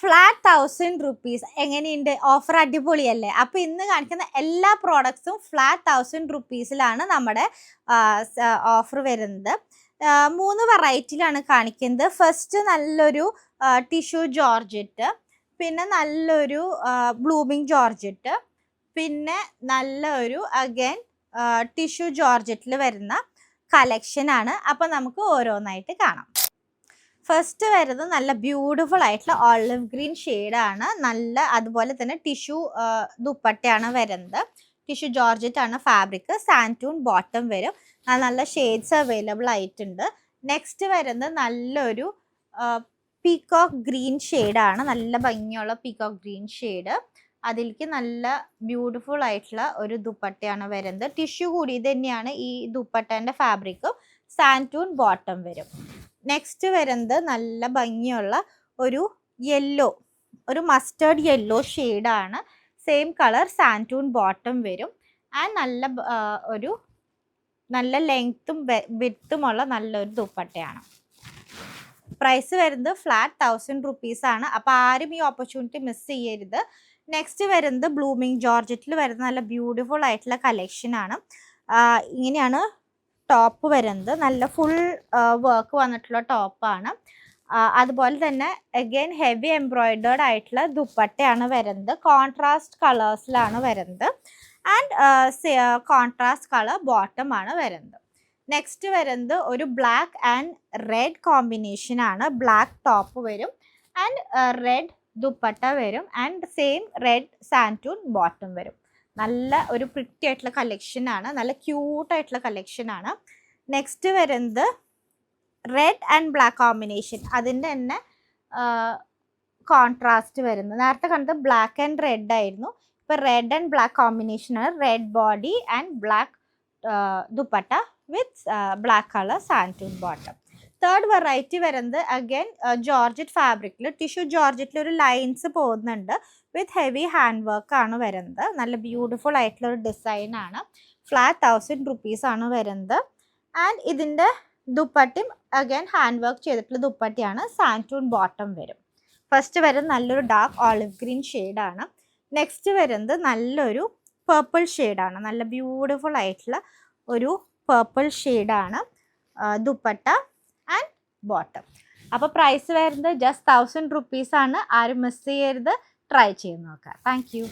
Flat 1000 rupees. എങ്ങനെയുണ്ട്? Offer അടിപൊളിയല്ലേ? അപ്പോൾ ഇന്ന് കാണിക്കുന്ന എല്ലാ പ്രോഡക്ട്സും ഫ്ലാറ്റ് 1000 റുപ്പീസിലാണ് നമ്മുടെ ഓഫർ വരുന്നത്. 3 വെറൈറ്റിയിലാണ് കാണിക്കുന്നത്. ഫസ്റ്റ് നല്ലൊരു ടിഷ്യൂ ജോർജറ്റ്, പിന്നെ നല്ലൊരു ബ്ലൂമിങ് ജോർജറ്റ്, പിന്നെ നല്ലൊരു അഗൈൻ ടിഷ്യൂ ജോർജറ്റിൽ വരുന്ന കളക്ഷനാണ്. അപ്പോൾ നമുക്ക് ഓരോന്നായിട്ട് കാണാം. ഫസ്റ്റ് വരുന്നത് നല്ല ബ്യൂട്ടിഫുൾ ആയിട്ടുള്ള ഓളിവ് ഗ്രീൻ ഷെയ്ഡാണ്. നല്ല അതുപോലെ തന്നെ ടിഷ്യൂ ദുപ്പട്ടയാണ് വരുന്നത്. ടിഷ്യൂ ജോർജറ്റ് ആണ് ഫാബ്രിക്. സാൻറ്റൂൺ ബോട്ടം വരും. നല്ല ഷെയ്ഡ്സ് അവൈലബിൾ ആയിട്ടുണ്ട്. നെക്സ്റ്റ് വരുന്നത് നല്ലൊരു പീകോക്ക് ഗ്രീൻ ഷെയ്ഡാണ്. നല്ല ഭംഗിയുള്ള പീകോക്ക് ഗ്രീൻ ഷെയ്ഡ്. അതിലേക്ക് നല്ല ബ്യൂട്ടിഫുൾ ആയിട്ടുള്ള ഒരു ദുപ്പട്ടയാണ് വരുന്നത്. ടിഷ്യൂ കൂടി തന്നെയാണ് ഈ ദുപ്പട്ടേൻ്റെ ഫാബ്രിക്കും. സാൻറ്റൂൺ ബോട്ടം വരും. നെക്സ്റ്റ് വരുന്നത് നല്ല ഭംഗിയുള്ള ഒരു യെല്ലോ, ഒരു മസ്റ്റേർഡ് യെല്ലോ ഷെയ്ഡാണ്. സെയിം കളർ സാൻറ്റൂൺ ബോട്ടം വരും. ആൻഡ് നല്ല ലെങ്ത്തും വിഡ്ത്തുമുള്ള നല്ലൊരു ദുപ്പട്ടയാണ്. പ്രൈസ് വരുന്നത് ഫ്ലാറ്റ് 1000 റുപ്പീസാണ്. അപ്പോൾ ആരും ഈ ഓപ്പർച്യൂണിറ്റി മിസ് ചെയ്യരുത്. നെക്സ്റ്റ് വരുന്നത് ബ്ലൂമിങ് ജോർജറ്റിൽ വരുന്ന നല്ല ബ്യൂട്ടിഫുൾ ആയിട്ടുള്ള കളക്ഷനാണ്. ഇങ്ങനെയാണ് ടോപ്പ് വരുന്നത്. നല്ല ഫുൾ വർക്ക് വന്നിട്ടുള്ള ടോപ്പാണ്. അതുപോലെ തന്നെ അഗൈൻ ഹെവി എംബ്രോയിഡേർഡ് ആയിട്ടുള്ള ദുപ്പട്ടയാണ് വരുന്നത്. കോൺട്രാസ്റ്റ് കളേഴ്സിലാണ് വരുന്നത്. ആൻഡ് കോൺട്രാസ്റ്റ് കളർ ബോട്ടമാണ് വരുന്നത്. നെക്സ്റ്റ് വരുന്നത് ഒരു ബ്ലാക്ക് ആൻഡ് റെഡ് കോമ്പിനേഷനാണ്. ബ്ലാക്ക് ടോപ്പ് വരും ആൻഡ് റെഡ് ദുപ്പട്ട വരും and same red santoon bottom വരും. നല്ല ഒരു പ്രിറ്റി ആയിട്ടുള്ള കളക്ഷനാണ്. നല്ല ക്യൂട്ടായിട്ടുള്ള കളക്ഷനാണ്. നെക്സ്റ്റ് വരുന്നത് റെഡ് ആൻഡ് ബ്ലാക്ക് കോമ്പിനേഷൻ. അതിൻ്റെ തന്നെ കോൺട്രാസ്റ്റ് വരുന്നത്. നേരത്തെ കണ്ടത് ബ്ലാക്ക് ആൻഡ് റെഡ് ആയിരുന്നു. ഇപ്പോൾ റെഡ് ആൻഡ് ബ്ലാക്ക് കോമ്പിനേഷനാണ്. Red body and black dupatta with black colour santoon bottom. Third variety വരുന്നത് അഗൈൻ ജോർജറ്റ് ഫാബ്രിക്കിൽ ടിഷ്യൂ ജോർജറ്റിൽ ഒരു ലൈൻസ് പോകുന്നുണ്ട്. വിത്ത് ഹെവി ഹാൻഡ് വർക്ക് ആണ് വരുന്നത്. നല്ല ബ്യൂട്ടിഫുൾ ആയിട്ടുള്ള ഒരു ഡിസൈനാണ്. ഫ്ലാറ്റ് 1000 റുപ്പീസാണ് വരുന്നത്. ആൻഡ് ഇതിൻ്റെ ദുപ്പട്ടയും അഗൈൻ ഹാൻഡ് വർക്ക് ചെയ്തിട്ടുള്ള ദുപ്പട്ടയാണ്. സാൻറ്റൂൺ ബോട്ടം വരും. ഫസ്റ്റ് വരുന്നത് നല്ലൊരു ഡാർക്ക് ഓളിവ് ഗ്രീൻ ഷെയ്ഡാണ്. നെക്സ്റ്റ് വരുന്നത് നല്ലൊരു പേർപ്പിൾ ഷെയ്ഡാണ്. നല്ല ബ്യൂട്ടിഫുൾ ആയിട്ടുള്ള ഒരു പേർപ്പിൾ ഷെയ്ഡാണ് ദുപ്പട്ട ആൻഡ് ബോട്ടം. അപ്പോൾ പ്രൈസ് വരുന്നത് ജസ്റ്റ് 1000 റുപ്പീസാണ്. ആരും മിസ് ചെയ്യരുത്. ട്രൈ ചെയ്ത് നോക്കാം. Thank you.